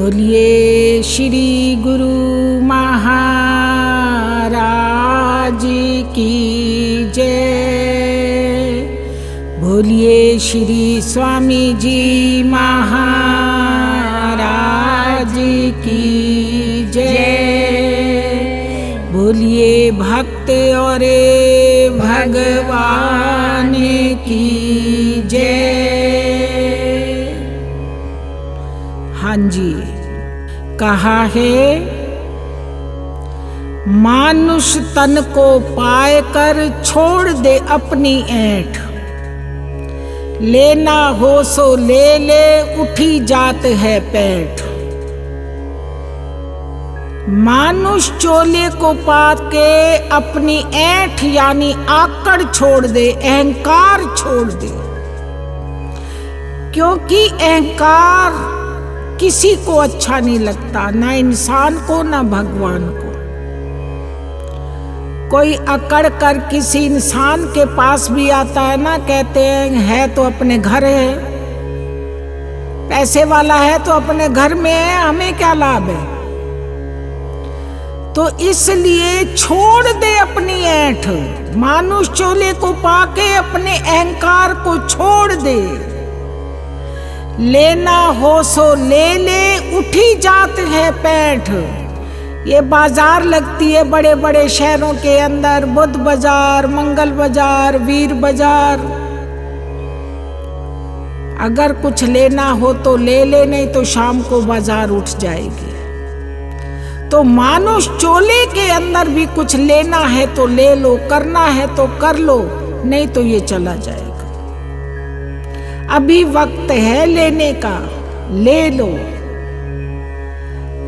बोलिए श्री गुरु महाराज की जय। बोलिए श्री स्वामी जी महाराज की जय। बोलिए भक्त और भगवान की जय। हाँ जी, कहा है मानुष तन को पाए कर छोड़ दे अपनी ऐंठ, लेना हो सो ले ले उठी जात है पैठ। मानुष चोले को पाके अपनी ऐंठ यानी आकड़ छोड़ दे, अहंकार छोड़ दे, क्योंकि अहंकार किसी को अच्छा नहीं लगता, ना इंसान को ना भगवान को। कोई अकड़ कर किसी इंसान के पास भी आता है ना, कहते हैं है तो अपने घर है, पैसे वाला है तो अपने घर में है, हमें क्या लाभ है। तो इसलिए छोड़ दे अपनी ऐंठ, मानुष चोले को पाके अपने अहंकार को छोड़ दे, लेना हो सो ले ले उठी जात है पैठ। ये बाजार लगती है बड़े बड़े शहरों के अंदर, बुध बाजार, मंगल बाजार, वीर बाजार। अगर कुछ लेना हो तो ले ले, नहीं तो शाम को बाजार उठ जाएगी। तो मानुष चोले के अंदर भी कुछ लेना है तो ले लो, करना है तो कर लो, नहीं तो ये चला जाएगा। अभी वक्त है लेने का, ले लो,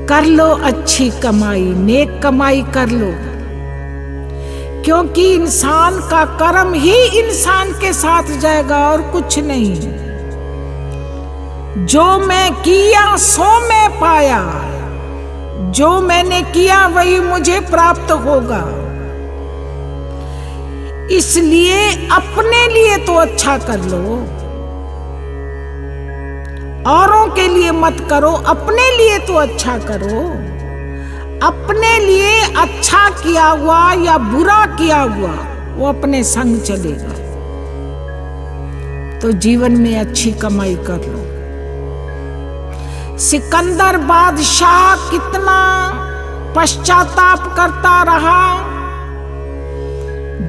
कर लो अच्छी कमाई, नेक कमाई कर लो, क्योंकि इंसान का कर्म ही इंसान के साथ जाएगा और कुछ नहीं। जो मैं किया सो मैं पाया, जो मैंने किया वही मुझे प्राप्त होगा। इसलिए अपने लिए तो अच्छा कर लो, औरों के लिए मत करो, अपने लिए तो अच्छा करो। अपने लिए अच्छा किया हुआ या बुरा किया हुआ वो अपने संग चलेगा। तो जीवन में अच्छी कमाई कर लो। सिकंदर बादशाह कितना पश्चाताप करता रहा,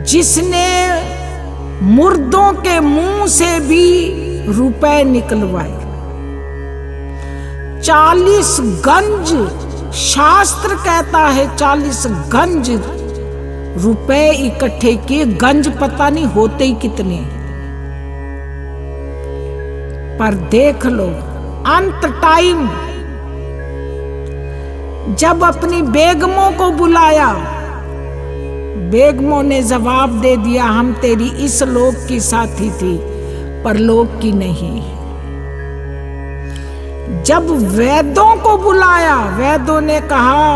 जिसने मुर्दों के मुंह से भी रुपए निकलवाए। 40 गंज, शास्त्र कहता है 40 गंज रुपए इकट्ठे किए। गंज पता नहीं होते ही कितने, पर देख लो अंत टाइम जब अपनी बेगमों को बुलाया, बेगमों ने जवाब दे दिया हम तेरी इस लोक की साथी थी, परलोक की नहीं। जब वैद्यों को बुलाया, वैद्यों ने कहा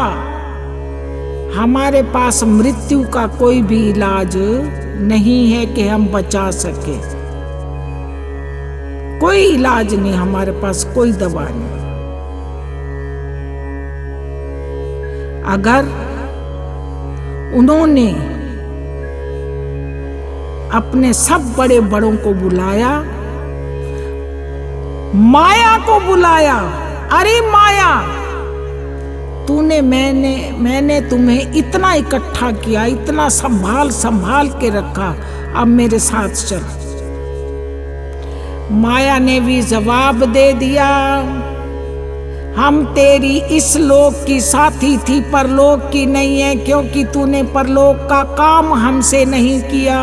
हमारे पास मृत्यु का कोई भी इलाज नहीं है कि हम बचा सके, कोई इलाज नहीं, हमारे पास कोई दवा नहीं। अगर उन्होंने अपने सब बड़े बड़ों को बुलाया, माया को बुलाया, अरे माया तूने मैंने तुम्हें इतना इकट्ठा किया, इतना संभाल संभाल के रखा, अब मेरे साथ चल। माया ने भी जवाब दे दिया हम तेरी इस लोक की साथी थी, परलोक की नहीं है, क्योंकि तूने परलोक का काम हमसे नहीं किया,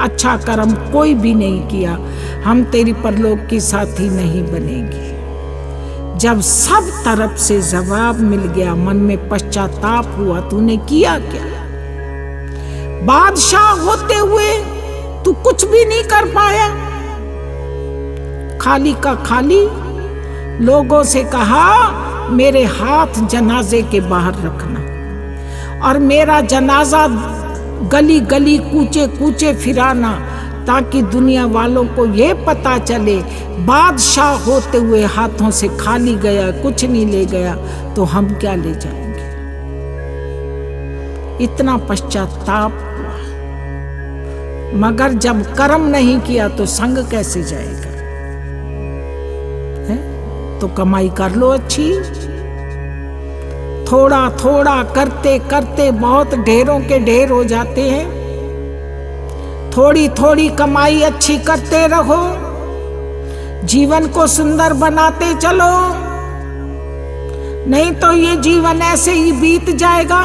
अच्छा कर्म कोई भी नहीं किया, हम तेरी परलोक की साथी नहीं बनेगी। जब सब तरफ से जवाब मिल गया, मन में पश्चाताप हुआ, तूने किया क्या? बादशाह होते हुए तू कुछ भी नहीं कर पाया, खाली का खाली। लोगों से कहा मेरे हाथ जनाजे के बाहर रखना, और मेरा जनाजा गली गली कूचे कूचे फिराना, ताकि दुनिया वालों को ये पता चले बादशाह होते हुए हाथों से खाली गया, कुछ नहीं ले गया, तो हम क्या ले जाएंगे। इतना पश्चाताप हुआ, मगर जब कर्म नहीं किया तो संग कैसे जाएगा। है? तो कमाई कर लो अच्छी, थोड़ा थोड़ा करते करते बहुत ढेरों के ढेर हो जाते हैं। थोड़ी थोड़ी कमाई अच्छी करते रहो, जीवन को सुंदर बनाते चलो, नहीं तो ये जीवन ऐसे ही बीत जाएगा।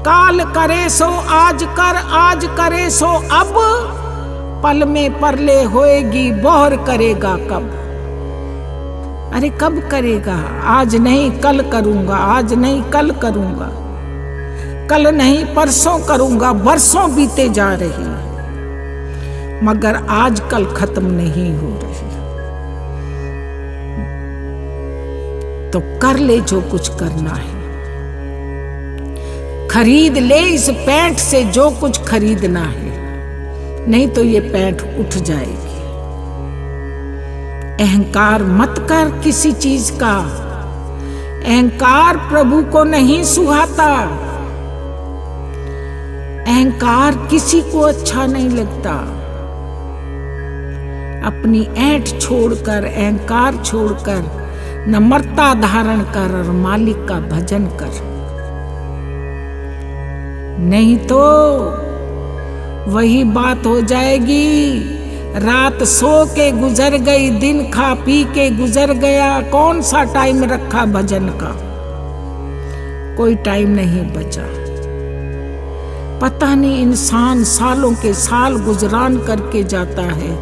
काल करे सो आज कर, आज करे सो अब, पल में परले होएगी बोहर करेगा कब। अरे कब करेगा, आज नहीं कल करूंगा, आज नहीं कल करूंगा, कल नहीं परसों करूंगा, बरसों बीते जा रही मगर आज कल खत्म नहीं हो रही। तो कर ले जो कुछ करना है, खरीद ले इस पैंट से जो कुछ खरीदना है, नहीं तो ये पैंट उठ जाएगी। अहंकार मत कर किसी चीज का, अहंकार प्रभु को नहीं सुहाता, अहंकार किसी को अच्छा नहीं लगता। अपनी ऐंठ छोड़कर, अहंकार छोड़कर नम्रता धारण कर और मालिक का भजन कर, नहीं तो वही बात हो जाएगी। रात सो के गुजर गई, दिन खा पी के गुजर गया, कौन सा टाइम रखा भजन का, कोई टाइम नहीं बचा। पता नहीं इंसान सालों के साल गुजरान करके जाता है,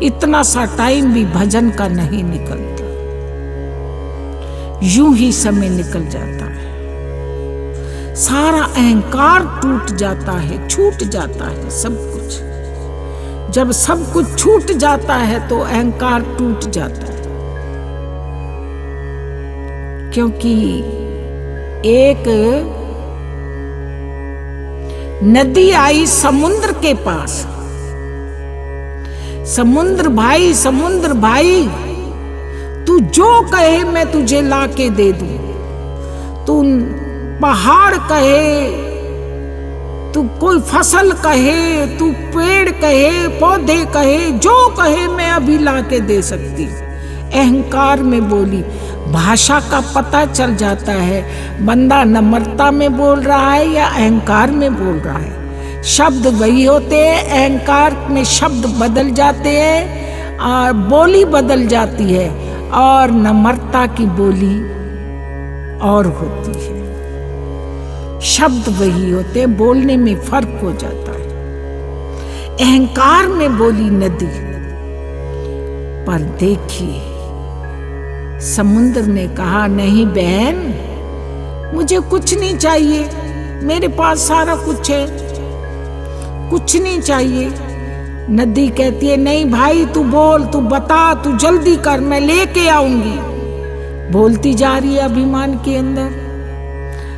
इतना सा टाइम भी भजन का नहीं निकलता, यूं ही समय निकल जाता है। सारा अहंकार टूट जाता है, छूट जाता है सब कुछ। जब सब कुछ छूट जाता है तो अहंकार टूट जाता है। क्योंकि एक नदी आई समुद्र के पास, समुद्र भाई तू जो कहे मैं तुझे लाके दे दूं, तू पहाड़ कहे, तू कोई फसल कहे, तू पेड़ कहे, पौधे कहे, जो कहे मैं अभी लाके दे सकती। अहंकार में बोली, भाषा का पता चल जाता है बंदा नम्रता में बोल रहा है या अहंकार में बोल रहा है। शब्द वही होते हैं, अहंकार में शब्द बदल जाते हैं और बोली बदल जाती है, और नम्रता की बोली और होती है। शब्द वही होते, बोलने में फर्क हो जाता है। अहंकार में बोली नदी, पर देखिए समुद्र ने कहा नहीं बहन, मुझे कुछ नहीं चाहिए, मेरे पास सारा कुछ है, कुछ नहीं चाहिए। नदी कहती है नहीं भाई तू बोल, तू बता, तू जल्दी कर, मैं लेके आऊंगी। बोलती जा रही है अभिमान के अंदर।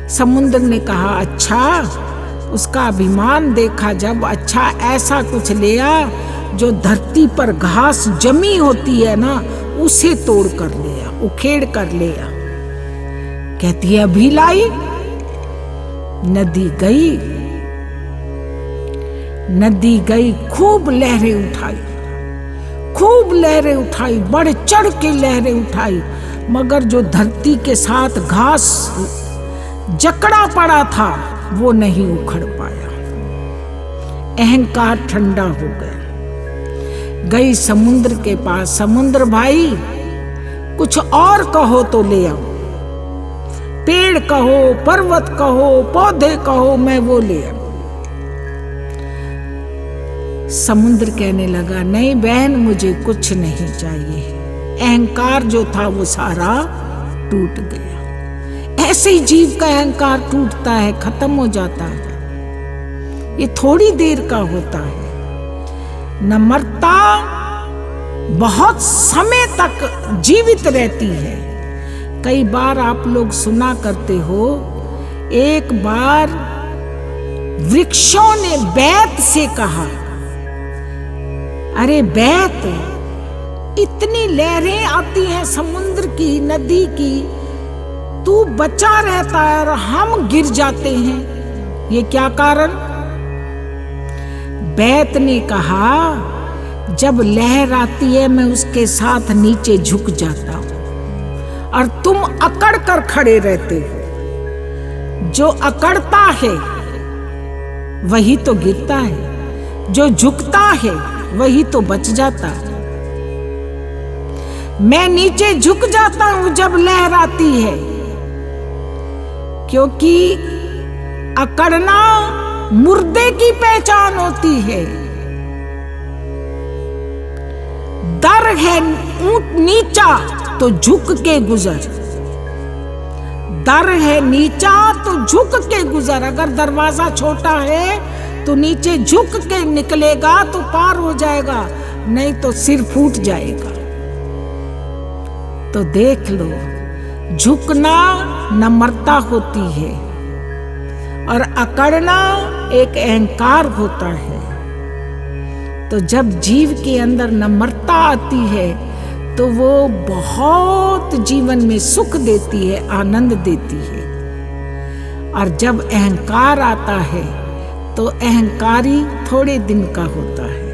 समुद्र ने कहा अच्छा, उसका अभिमान देखा जब, अच्छा ऐसा कुछ ले आ जो धरती पर घास जमी होती है ना, उसे तोड़ कर ले आ, उखेड़ कर ले आ। कहती है अभी लाई। नदी गई, खूब लहरें उठाई, खूब लहरें उठाई, बढ़ चढ़ के लहरें उठाई, मगर जो धरती के साथ घास जकड़ा पड़ा था वो नहीं उखड़ पाया। अहंकार ठंडा हो गया। गई समुद्र के पास, समुद्र भाई कुछ और कहो तो ले आओ, पेड़ कहो, पर्वत कहो, पौधे कहो, मैं वो ले आऊं। समुद्र कहने लगा नहीं बहन मुझे कुछ नहीं चाहिए। अहंकार जो था वो सारा टूट गया। ऐसे ही जीव का अहंकार टूटता है, खत्म हो जाता है, ये थोड़ी देर का होता है। नम्रता बहुत समय तक जीवित रहती है। कई बार आप लोग सुना करते हो, एक बार वृक्षों ने बैत से कहा, अरे बैत, इतनी लहरें आती हैं समुद्र की, नदी की, तू बचा रहता है और हम गिर जाते हैं, ये क्या कारण? बैत ने कहा, जब लहर आती है मैं उसके साथ नीचे झुक जाता हूं और तुम अकड़ कर खड़े रहते हो। जो अकड़ता है वही तो गिरता है, जो झुकता है वही तो बच जाता है। मैं नीचे झुक जाता हूं जब लहर आती है, क्योंकि अकड़ना मुर्दे की पहचान होती है। दर है नीचा तो झुक के गुजर, दर है नीचा तो झुक के गुजर। अगर दरवाजा छोटा है तो नीचे झुक के निकलेगा तो पार हो जाएगा, नहीं तो सिर फूट जाएगा। तो देख लो, झुकना नम्रता होती है और अकड़ना एक अहंकार होता है। तो जब जीव के अंदर नम्रता आती है तो वो बहुत जीवन में सुख देती है, आनंद देती है। और जब अहंकार आता है तो अहंकारी थोड़े दिन का होता है,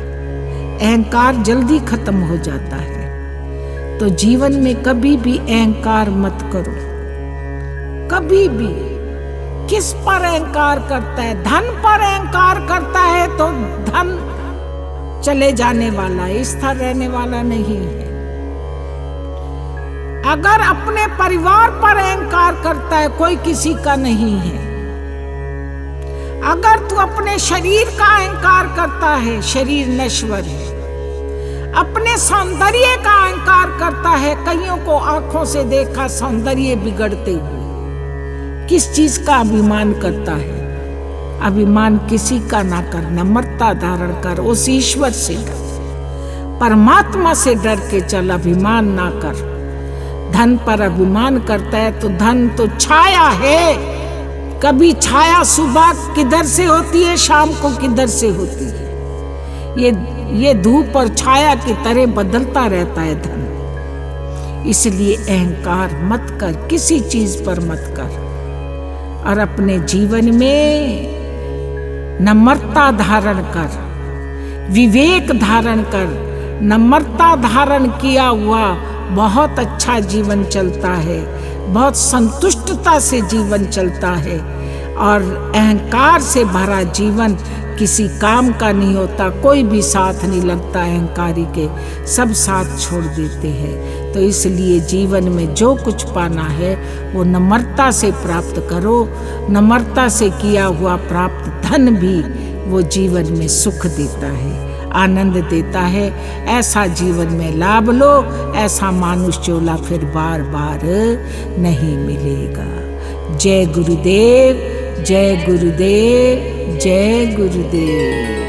अहंकार जल्दी खत्म हो जाता है। तो जीवन में कभी भी अहंकार मत करो, कभी भी। किस पर अहंकार करता है? धन पर अहंकार करता है तो धन चले जाने वाला है, स्थिर रहने वाला नहीं है। अगर अपने परिवार पर अहंकार करता है, कोई किसी का नहीं है। अगर तू अपने शरीर का अहंकार करता है, शरीर नश्वर है। अपने सौंदर्य का अहंकार करता है, कईयों को आंखों से देखा सौंदर्य बिगड़ते हुए। किस चीज का अभिमान करता है? अभिमान किसी का ना कर, नम्रता धारण कर, उस ईश्वर से डर, परमात्मा से डर के चल, अभिमान ना कर। धन पर अभिमान करता है तो धन तो छाया है, कभी छाया सुबह किधर से होती है, शाम को किधर से होती है। ये धूप और छाया की तरह बदलता रहता है धन। इसलिए अहंकार मत कर, किसी चीज पर मत कर। और अपने जीवन में नम्रता धारण कर, विवेक धारण कर। नम्रता धारण किया हुआ बहुत अच्छा जीवन चलता है, बहुत संतुष्टता से जीवन चलता है। और अहंकार से भरा जीवन किसी काम का नहीं होता, कोई भी साथ नहीं लगता अहंकारी के, सब साथ छोड़ देते हैं। तो इसलिए जीवन में जो कुछ पाना है वो नम्रता से प्राप्त करो। नम्रता से किया हुआ प्राप्त धन भी वो जीवन में सुख देता है, आनंद देता है। ऐसा जीवन में लाभ लो, ऐसा मानुष चोला फिर बार बार नहीं मिलेगा। जय गुरुदेव, जय गुरुदेव, जय गुरुदेव।